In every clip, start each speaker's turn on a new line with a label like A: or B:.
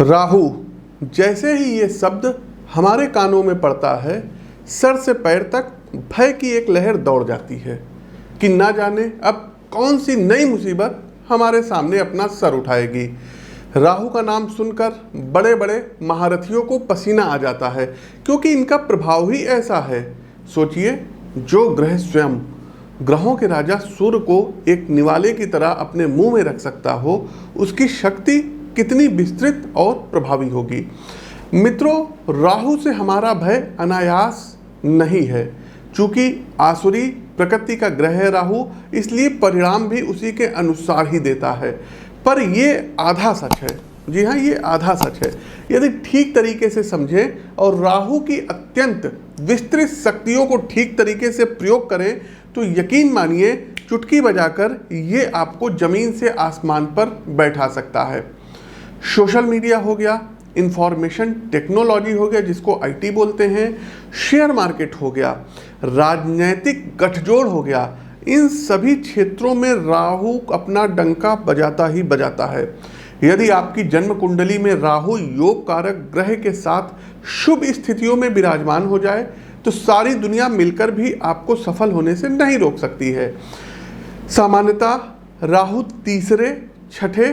A: राहु, जैसे ही ये शब्द हमारे कानों में पड़ता है, सर से पैर तक भय की एक लहर दौड़ जाती है कि ना जाने अब कौन सी नई मुसीबत हमारे सामने अपना सर उठाएगी। राहु का नाम सुनकर बड़े बड़े महारथियों को पसीना आ जाता है, क्योंकि इनका प्रभाव ही ऐसा है। सोचिए, जो ग्रह स्वयं ग्रहों के राजा सूर्य को एक निवाले की तरह अपने मुंह में रख सकता हो, उसकी शक्ति कितनी विस्तृत और प्रभावी होगी। मित्रों, राहु से हमारा भय अनायास नहीं है। चूंकि आसुरी प्रकृति का ग्रह है राहु, इसलिए परिणाम भी उसी के अनुसार ही देता है। पर ये आधा सच है। जी हाँ, ये आधा सच है। यदि ठीक तरीके से समझें और राहु की अत्यंत विस्तृत शक्तियों को ठीक तरीके से प्रयोग करें तो यकीन मानिए, चुटकी बजाकर ये आपको जमीन से आसमान पर बैठा सकता है। सोशल मीडिया हो गया, इंफॉर्मेशन टेक्नोलॉजी हो गया जिसको आईटी बोलते हैं, शेयर मार्केट हो गया, राजनीतिक गठजोड़ हो गया, इन सभी क्षेत्रों में राहु अपना डंका बजाता ही बजाता है। यदि आपकी जन्म कुंडली में राहु योग कारक ग्रह के साथ शुभ स्थितियों में विराजमान हो जाए तो सारी दुनिया मिलकर भी आपको सफल होने से नहीं रोक सकती है। सामान्यतः राहु तीसरे, छठे,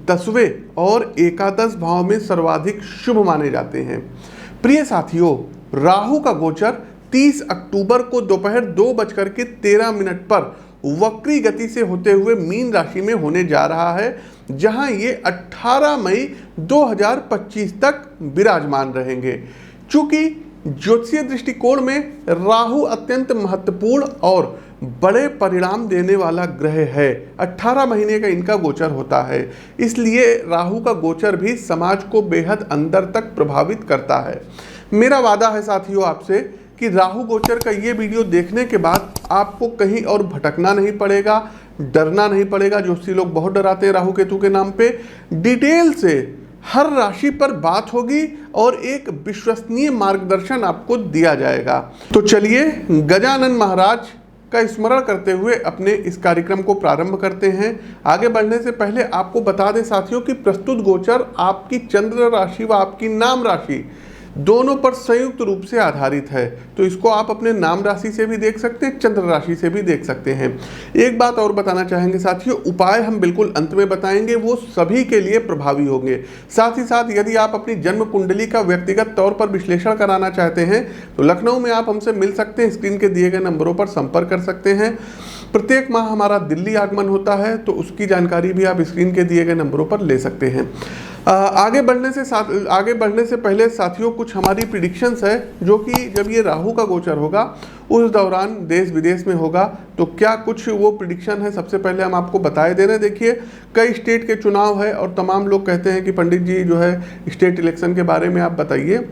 A: 10वें और एकादश भाव में सर्वाधिक शुभ माने जाते हैं। प्रिय साथियों, राहु का गोचर 30 अक्टूबर को दोपहर 2:13 पर वक्री गति से होते हुए मीन राशि में होने जा रहा है, जहां ये 18 मई 2025 तक विराजमान रहेंगे। चूंकि ज्योतिषीय दृष्टिकोण में राहु अत्यंत महत्वपूर्ण और बड़े परिणाम देने वाला ग्रह है, 18 महीने का इनका गोचर होता है, इसलिए राहु का गोचर भी समाज को बेहद अंदर तक प्रभावित करता है। मेरा वादा है साथियों आपसे कि राहु गोचर का ये वीडियो देखने के बाद आपको कहीं और भटकना नहीं पड़ेगा, डरना नहीं पड़ेगा। ज्योतिषी लोग बहुत डराते हैं राहु केतु के नाम पे। डिटेल से हर राशि पर बात होगी और एक विश्वसनीय मार्गदर्शन आपको दिया जाएगा। तो चलिए गजानन महाराज का स्मरण करते हुए अपने इस कार्यक्रम को प्रारंभ करते हैं। आगे बढ़ने से पहले आपको बता दें साथियों कि प्रस्तुत गोचर आपकी चंद्र राशि व आपकी नाम राशि दोनों पर संयुक्त रूप से आधारित है। तो इसको आप अपने नाम राशि से भी देख सकते हैं, चंद्र राशि से भी देख सकते हैं। एक बात और बताना चाहेंगे साथियों, उपाय हम बिल्कुल अंत में बताएंगे, वो सभी के लिए प्रभावी होंगे। साथ ही साथ यदि आप अपनी जन्म कुंडली का व्यक्तिगत तौर पर विश्लेषण कराना चाहते हैं तो लखनऊ में आप हमसे मिल सकते हैं, स्क्रीन के दिए गए नंबरों पर संपर्क कर सकते हैं। प्रत्येक माह हमारा दिल्ली आगमन होता है, तो उसकी जानकारी भी आप स्क्रीन के दिए गए नंबरों पर ले सकते हैं। आगे बढ़ने से पहले साथियों कुछ हमारी प्रिडिक्शंस है, जो कि जब ये राहु का गोचर होगा उस दौरान देश विदेश में होगा, तो क्या कुछ वो प्रिडिक्शन है सबसे पहले हम आपको बताए दे रहे हैं। देखिए, कई स्टेट के चुनाव है और तमाम लोग कहते हैं कि पंडित जी जो है स्टेट इलेक्शन के बारे में आप बताइए,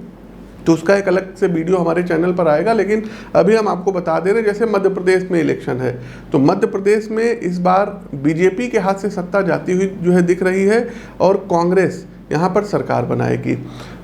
A: तो उसका एक अलग से वीडियो हमारे चैनल पर आएगा। लेकिन अभी हम आपको बता दे रहे हैं, जैसे मध्य प्रदेश में इलेक्शन है, तो मध्य प्रदेश में इस बार बीजेपी के हाथ से सत्ता जाती हुई जो है दिख रही है और कांग्रेस यहाँ पर सरकार बनाएगी।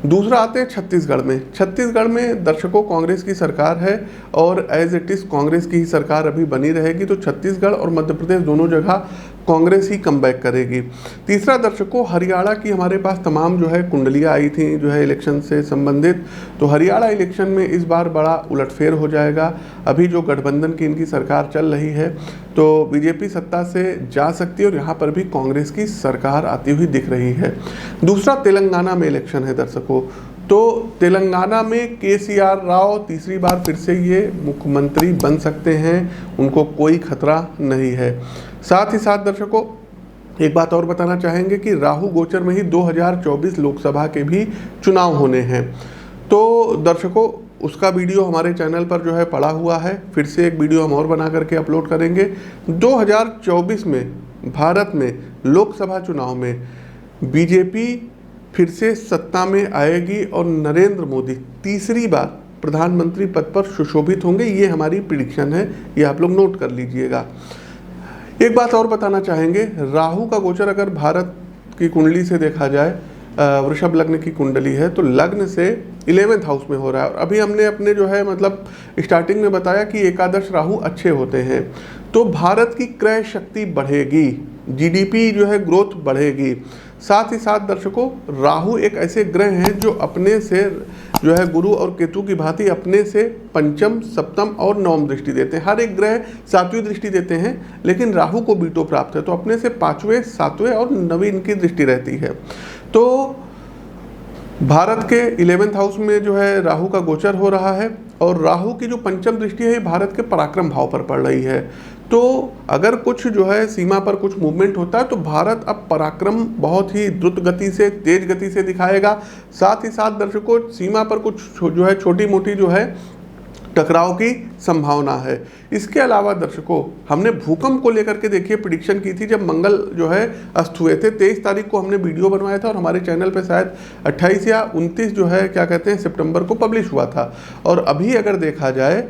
A: दूसरा आते हैं छत्तीसगढ़ में। छत्तीसगढ़ में दर्शकों कांग्रेस की सरकार है और एज इट इज़ कांग्रेस की ही सरकार अभी बनी रहेगी, तो छत्तीसगढ़ और मध्य प्रदेश दोनों जगह कांग्रेस ही कमबैक करेगी। तीसरा दर्शकों, हरियाणा की हमारे पास तमाम जो है कुंडलियाँ आई थी जो है इलेक्शन से संबंधित, तो हरियाणा इलेक्शन में इस बार बड़ा उलटफेर हो जाएगा। अभी जो गठबंधन की इनकी सरकार चल रही है, तो बीजेपी सत्ता से जा सकती है और यहाँ पर भी कांग्रेस की सरकार आती हुई दिख रही है। दूसरा तेलंगाना में इलेक्शन है दर्शकों, तो तेलंगाना में केसीआर राव तीसरी बार फिर से ये मुख्यमंत्री बन सकते हैं, उनको कोई खतरा नहीं है। साथ ही साथ दर्शकों एक बात और बताना चाहेंगे कि राहु गोचर में ही 2024 लोकसभा के भी चुनाव होने हैं। तो दर्शकों उसका वीडियो हमारे चैनल पर जो है पड़ा हुआ है, फिर से एक वीडियो हम और बना करके अपलोड करेंगे। 2024 में भारत में लोकसभा चुनाव में बीजेपी फिर से सत्ता में आएगी और नरेंद्र मोदी तीसरी बार प्रधानमंत्री पद पर सुशोभित होंगे। ये हमारी प्रिडिक्शन है, ये आप लोग नोट कर लीजिएगा। एक बात और बताना चाहेंगे, राहु का गोचर अगर भारत की कुंडली से देखा जाए, वृषभ लग्न की कुंडली है, तो लग्न से 11वें हाउस में हो रहा है। और अभी हमने अपने जो है मतलब स्टार्टिंग में बताया कि एकादश राहु अच्छे होते हैं, तो भारत की क्रय शक्ति बढ़ेगी, जीडीपी जो है ग्रोथ बढ़ेगी। साथ ही साथ दर्शकों, राहु एक ऐसे ग्रह हैं जो अपने से जो है गुरु और केतु की भांति अपने से पंचम, सप्तम और नवम दृष्टि देते हैं। हर एक ग्रह सातवीं दृष्टि देते हैं, लेकिन राहु को बीटो प्राप्त है, तो अपने से पांचवें, सातवें और नवीं इनकी दृष्टि रहती है। तो भारत के 11th हाउस में जो है राहु का गोचर हो रहा है, और राहु की जो पंचम दृष्टि है ये भारत के पराक्रम भाव पर पड़ रही है। तो अगर कुछ जो है सीमा पर कुछ मूवमेंट होता है तो भारत अब पराक्रम बहुत ही द्रुत गति से, तेज गति से दिखाएगा। साथ ही साथ दर्शकों, सीमा पर कुछ जो है छोटी मोटी जो है टकराव की संभावना है। इसके अलावा दर्शकों, हमने भूकंप को लेकर के देखिए प्रिडिक्शन की थी जब मंगल जो है अस्त हुए थे। 23 तारीख को हमने वीडियो बनवाया था और हमारे चैनल पे शायद 28 या 29 जो है क्या कहते हैं सितंबर को पब्लिश हुआ था। और अभी अगर देखा जाए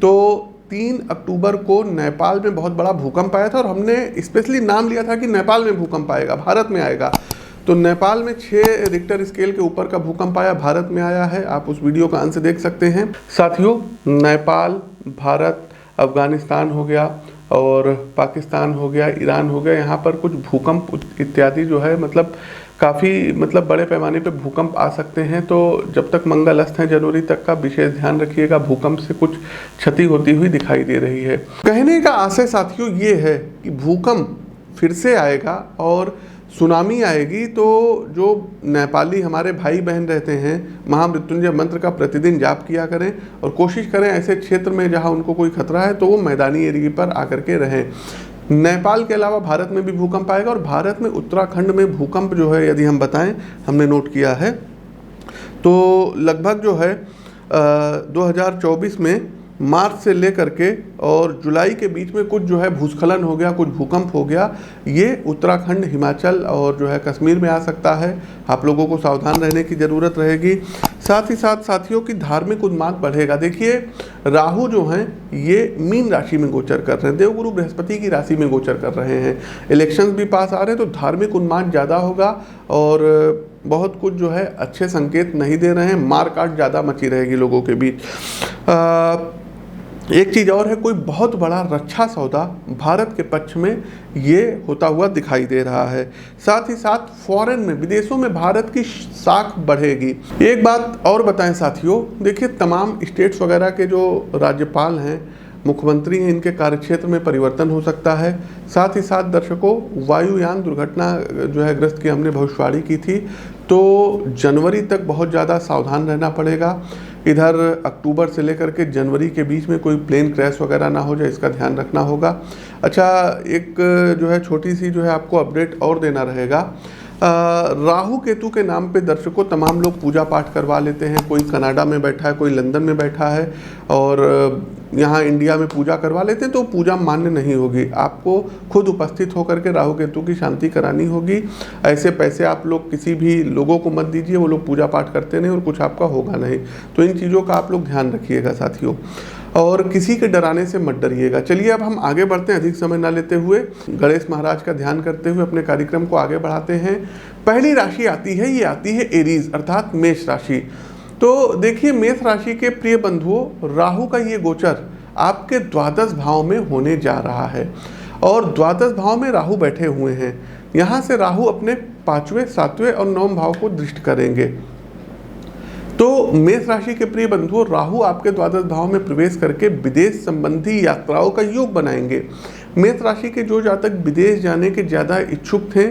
A: तो 3 अक्टूबर को नेपाल में बहुत बड़ा भूकंप आया था, और हमने स्पेशली नाम लिया था कि नेपाल में भूकंप आएगा, भारत में आएगा। तो नेपाल में 6 रिक्टर स्केल के ऊपर का भूकंप आया, भारत में आया है। आप उस वीडियो का अंत से देख सकते हैं। साथियों, नेपाल, भारत, अफगानिस्तान हो गया और पाकिस्तान हो गया, ईरान हो गया, यहाँ पर कुछ भूकंप इत्यादि जो है काफ़ी बड़े पैमाने पे भूकंप आ सकते हैं। तो जब तक मंगल अस्त है जनवरी तक का विशेष ध्यान रखिएगा, भूकंप से कुछ क्षति होती हुई दिखाई दे रही है। कहने का आशय साथियों ये है कि भूकंप फिर से आएगा और सुनामी आएगी, तो जो नेपाली हमारे भाई बहन रहते हैं, महामृत्युंजय मंत्र का प्रतिदिन जाप किया करें और कोशिश करें ऐसे क्षेत्र में जहां उनको कोई खतरा है तो वो मैदानी एरिया पर आकर के रहें। नेपाल के अलावा भारत में भी भूकंप आएगा, और भारत में उत्तराखंड में भूकंप जो है यदि हम बताएं, हमने नोट किया है तो लगभग जो है 2024 में मार्च से लेकर के और जुलाई के बीच में कुछ जो है भूस्खलन हो गया, कुछ भूकंप हो गया। ये उत्तराखंड, हिमाचल और जो है कश्मीर में आ सकता है। आप लोगों को सावधान रहने की ज़रूरत रहेगी। साथ ही साथ साथियों की धार्मिक उन्माद बढ़ेगा। देखिए, राहु जो हैं ये मीन राशि में गोचर कर रहे हैं, देवगुरु बृहस्पति की राशि में गोचर कर रहे हैं। इलेक्शंस भी पास आ रहे हैं, तो धार्मिक उन्माद ज़्यादा होगा और बहुत कुछ जो है अच्छे संकेत नहीं दे रहे हैं। मार काट ज़्यादा मची रहेगी लोगों के बीच। एक चीज़ और है, कोई बहुत बड़ा रक्षा सौदा भारत के पक्ष में ये होता हुआ दिखाई दे रहा है। साथ ही साथ फॉरेन में, विदेशों में भारत की साख बढ़ेगी। एक बात और बताएं साथियों, देखिए तमाम स्टेट्स वगैरह के जो राज्यपाल हैं, मुख्यमंत्री हैं, इनके कार्यक्षेत्र में परिवर्तन हो सकता है। साथ ही साथ दर्शकों, वायुयान दुर्घटना जो है ग्रस्त की हमने भविष्यवाणी की थी, तो जनवरी तक बहुत ज़्यादा सावधान रहना पड़ेगा। इधर अक्टूबर से लेकर के जनवरी के बीच में कोई प्लेन क्रैश वगैरह ना हो जाए, इसका ध्यान रखना होगा। अच्छा, एक जो है छोटी सी जो है आपको अपडेट और देना रहेगा। राहु केतु के नाम पे दर्शकों तमाम लोग पूजा पाठ करवा लेते हैं। कोई कनाडा में बैठा है, कोई लंदन में बैठा है और यहाँ इंडिया में पूजा करवा लेते हैं, तो पूजा मान्य नहीं होगी। आपको खुद उपस्थित होकर के राहु केतु की शांति करानी होगी। ऐसे पैसे आप लोग किसी भी लोगों को मत दीजिए, वो लोग पूजा पाठ करते नहीं और कुछ आपका होगा नहीं। तो इन चीज़ों का आप लोग ध्यान रखिएगा साथियों, और किसी के डराने से मत डरिएगा। चलिए अब हम आगे बढ़ते हैं, अधिक समय ना लेते हुए गणेश महाराज का ध्यान करते हुए अपने कार्यक्रम को आगे बढ़ाते हैं। पहली राशि आती है, ये आती है एरीज अर्थात मेष राशि। तो देखिए, मेष राशि के प्रिय बंधुओं, राहु का ये गोचर आपके द्वादश भाव में होने जा रहा है, और द्वादश भाव में राहु बैठे हुए हैं। यहाँ से राहु अपने 5वें, 7वें और 9वें भाव को दृष्टि करेंगे। तो मेष राशि के प्रिय बंधुओं, राहु आपके द्वादश भाव में प्रवेश करके विदेश संबंधी यात्राओं का योग बनाएंगे। मेष राशि के जो जातक विदेश जाने के ज़्यादा इच्छुक थे,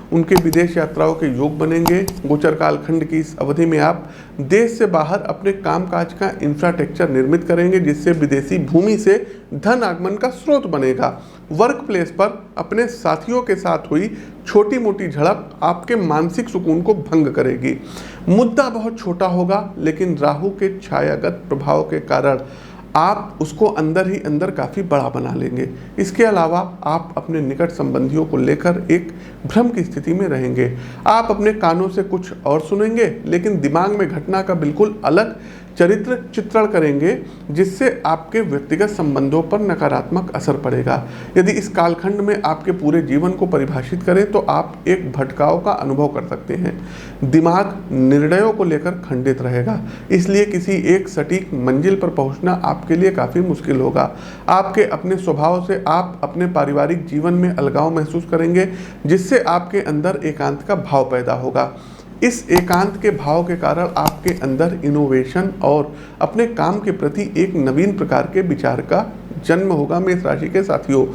A: उनके विदेश यात्राओं के योग बनेंगे। गोचर कालखंड की इस अवधि में आप देश से बाहर अपने कामकाज का इंफ्रास्ट्रक्चर निर्मित करेंगे, जिससे विदेशी भूमि से धन आगमन का स्रोत बनेगा। वर्क प्लेस पर अपने साथियों के साथ हुई छोटी मोटी झड़प आपके मानसिक सुकून को भंग करेगी। मुद्दा बहुत छोटा होगा, लेकिन राहु के छायागत प्रभाव के कारण आप उसको अंदर ही अंदर काफ़ी बड़ा बना लेंगे। इसके अलावा आप अपने निकट संबंधियों को लेकर एक भ्रम की स्थिति में रहेंगे। आप अपने कानों से कुछ और सुनेंगे, लेकिन दिमाग में घटना का बिल्कुल अलग चरित्र चित्रण करेंगे, जिससे आपके व्यक्तिगत संबंधों पर नकारात्मक असर पड़ेगा। यदि इस कालखंड में आपके पूरे जीवन को परिभाषित करें तो आप एक भटकाव का अनुभव कर सकते हैं। दिमाग निर्णयों को लेकर खंडित रहेगा, इसलिए किसी एक सटीक मंजिल पर पहुंचना आपके लिए काफ़ी मुश्किल होगा। आपके अपने स्वभाव से आप अपने पारिवारिक जीवन में अलगाव महसूस करेंगे, जिससे आपके अंदर एकांत का भाव पैदा होगा। इस एकांत के भाव के कारण आपके अंदर इनोवेशन और अपने काम के प्रति एक नवीन प्रकार के विचार का जन्म होगा। मेष राशि के साथियों,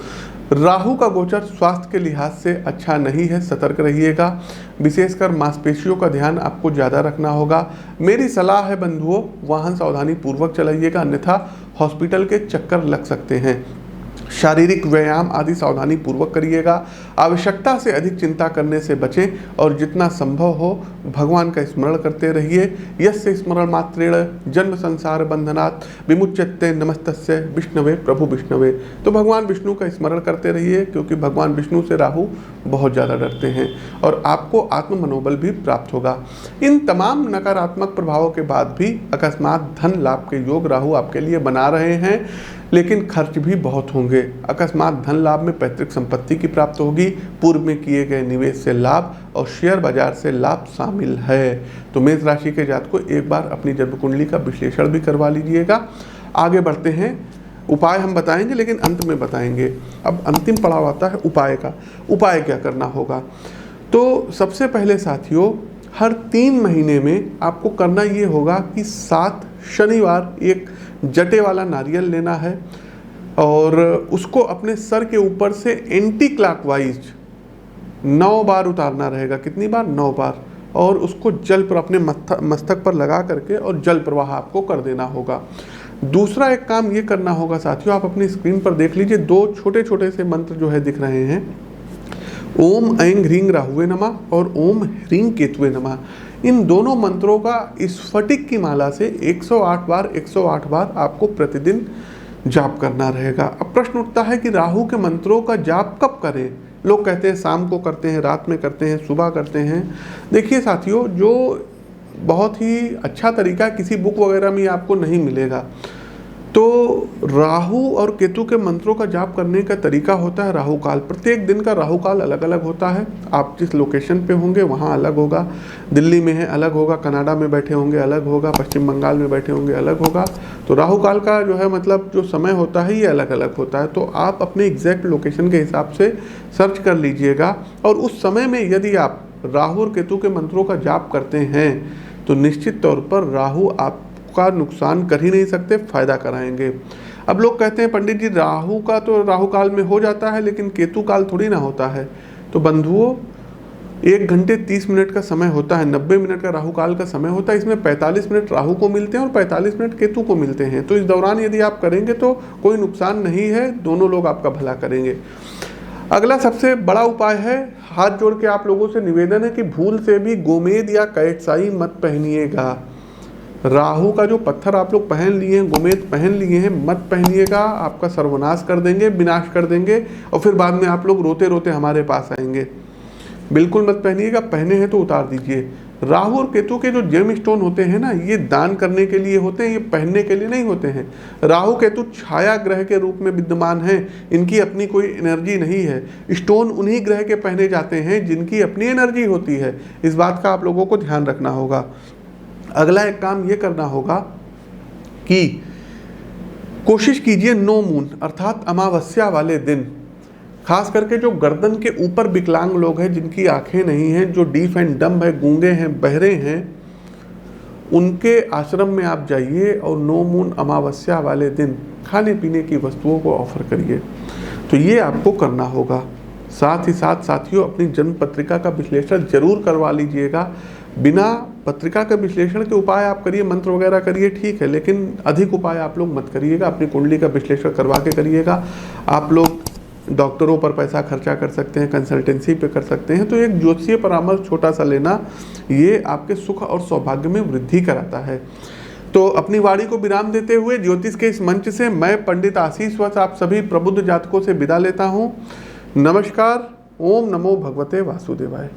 A: राहु का गोचर स्वास्थ्य के लिहाज से अच्छा नहीं है, सतर्क रहिएगा। विशेषकर मांसपेशियों का ध्यान आपको ज़्यादा रखना होगा। मेरी सलाह है बंधुओं, वाहन सावधानी पूर्वक चलाइएगा, अन्यथा हॉस्पिटल के चक्कर लग सकते हैं। शारीरिक व्यायाम आदि सावधानी पूर्वक करिएगा। आवश्यकता से अधिक चिंता करने से बचें और जितना संभव हो भगवान का स्मरण करते रहिए। यस्य स्मरण मात्रेण जन्म संसार बंधनात् विमुच्यते नमस्तस्य विष्णवे प्रभु विष्णवे। तो भगवान विष्णु का स्मरण करते रहिए, क्योंकि भगवान विष्णु से राहु बहुत ज़्यादा डरते हैं और आपको आत्म मनोबल भी प्राप्त होगा। इन तमाम नकारात्मक प्रभावों के बाद भी अकस्मात धन लाभ के योग राहु आपके लिए बना रहे हैं, लेकिन खर्च भी बहुत होंगे। अकस्मात धन लाभ में पैतृक संपत्ति की प्राप्त होगी, पूर्व में किए गए निवेश से लाभ और शेयर बाजार से लाभ शामिल है। तो मेष राशि के जातकों एक बार अपनी जन्म कुंडली का विश्लेषण भी करवा लीजिएगा। आगे बढ़ते हैं, उपाय हम बताएंगे लेकिन अंत में बताएंगे। अब अंतिम पड़ाव आता है उपाय का। उपाय क्या करना होगा? तो सबसे पहले साथियों, हर 3 महीने में आपको करना ये होगा कि 7 शनिवार एक जटे वाला नारियल लेना है और उसको अपने सर के ऊपर से एंटी क्लॉकवाइज 9 बार उतारना रहेगा। कितनी बार? 9 बार। और उसको जल पर अपने मस्तक पर लगा करके और जल प्रवाह आपको कर देना होगा। दूसरा एक काम ये करना होगा साथियों, आप अपनी स्क्रीन पर देख लीजिए, 2 छोटे छोटे से मंत्र जो है दिख रहे हैं। ओम ऐं ह्रीं राहुवे नमः और ओम ह्रीं केतुवे नमः। इन दोनों मंत्रों का स्फटिक की माला से 108 बार आपको प्रतिदिन जाप करना रहेगा। अब प्रश्न उठता है कि राहु के मंत्रों का जाप कब करें? लोग कहते हैं शाम को करते हैं, रात में करते हैं, सुबह करते हैं। देखिए साथियों, जो बहुत ही अच्छा तरीका किसी बुक वगैरह में आपको नहीं मिलेगा। तो राहु और केतु के मंत्रों का जाप करने का तरीका होता है राहु काल। प्रत्येक दिन का राहु काल अलग अलग होता है। आप जिस लोकेशन पे होंगे वहाँ अलग होगा। दिल्ली में है अलग होगा, कनाडा में बैठे होंगे अलग होगा, पश्चिम बंगाल में बैठे होंगे अलग होगा। तो राहु काल का जो है मतलब जो समय होता है ये अलग अलग होता है। तो आप अपने एग्जैक्ट लोकेशन के हिसाब से सर्च कर लीजिएगा और उस समय में यदि आप राहु और केतु के मंत्रों का जाप करते हैं तो निश्चित तौर पर राहु आपका नुकसान कर ही नहीं सकते, फायदा कराएंगे। अब लोग कहते हैं पंडित जी राहु का तो राहु काल में हो जाता है लेकिन केतु काल थोड़ी ना होता है। तो बंधुओं 1 घंटे 30 मिनट का समय होता है, 90 मिनट का राहु काल का समय होता है। इसमें 45 मिनट राहु को मिलते हैं और 45 मिनट केतु को मिलते हैं। तो इस दौरान यदि आप करेंगे तो कोई नुकसान नहीं है, दोनों लोग आपका भला करेंगे। अगला सबसे बड़ा उपाय है, हाथ जोड़ के आप लोगों से निवेदन है कि भूल से भी गोमेद या कैटसाई मत पहनिएगा। राहु का जो पत्थर आप लोग पहन लिए हैं, गोमेद पहन लिए हैं, मत पहनिएगा, आपका सर्वनाश कर देंगे, विनाश कर देंगे और फिर बाद में आप लोग रोते रोते हमारे पास आएंगे। बिल्कुल मत पहनिएगा, पहने हैं तो उतार दीजिए। राहु और केतु के जो जेम स्टोन होते हैं ना, ये दान करने के लिए होते हैं, ये पहनने के लिए नहीं होते हैं। राहु केतु छाया ग्रह के रूप में विद्यमान हैं, इनकी अपनी कोई एनर्जी नहीं है। स्टोन उन्हीं ग्रह के पहने जाते हैं जिनकी अपनी एनर्जी होती है। इस बात का आप लोगों को ध्यान रखना होगा। अगला एक काम ये करना होगा कि कोशिश कीजिए नो मून अर्थात अमावस्या वाले दिन, खास करके जो गर्दन के ऊपर विकलांग लोग हैं, जिनकी आंखें नहीं हैं, जो डीफ एंड डम्ब है, गूंगे हैं, बहरे हैं, उनके आश्रम में आप जाइए और नो मून अमावस्या वाले दिन खाने पीने की वस्तुओं को ऑफर करिए। तो ये आपको करना होगा। साथ ही साथ साथियों अपनी जन्म पत्रिका का विश्लेषण जरूर करवा लीजिएगा। बिना पत्रिका के विश्लेषण के उपाय आप करिए, मंत्र वगैरह करिए, ठीक है, लेकिन अधिक उपाय आप लोग मत करिएगा। अपनी कुंडली का विश्लेषण करवा के करिएगा। आप लोग डॉक्टरों पर पैसा खर्चा कर सकते हैं, कंसल्टेंसी पे कर सकते हैं। तो एक ज्योतिषीय परामर्श छोटा सा लेना, ये आपके सुख और सौभाग्य में वृद्धि कराता है। तो अपनी वाणी को विराम देते हुए ज्योतिष के इस मंच से मैं पंडित आशीष वत्स आप सभी प्रबुद्ध जातकों से विदा लेता हूँ। नमस्कार। ओम नमो भगवते वासुदेवाय।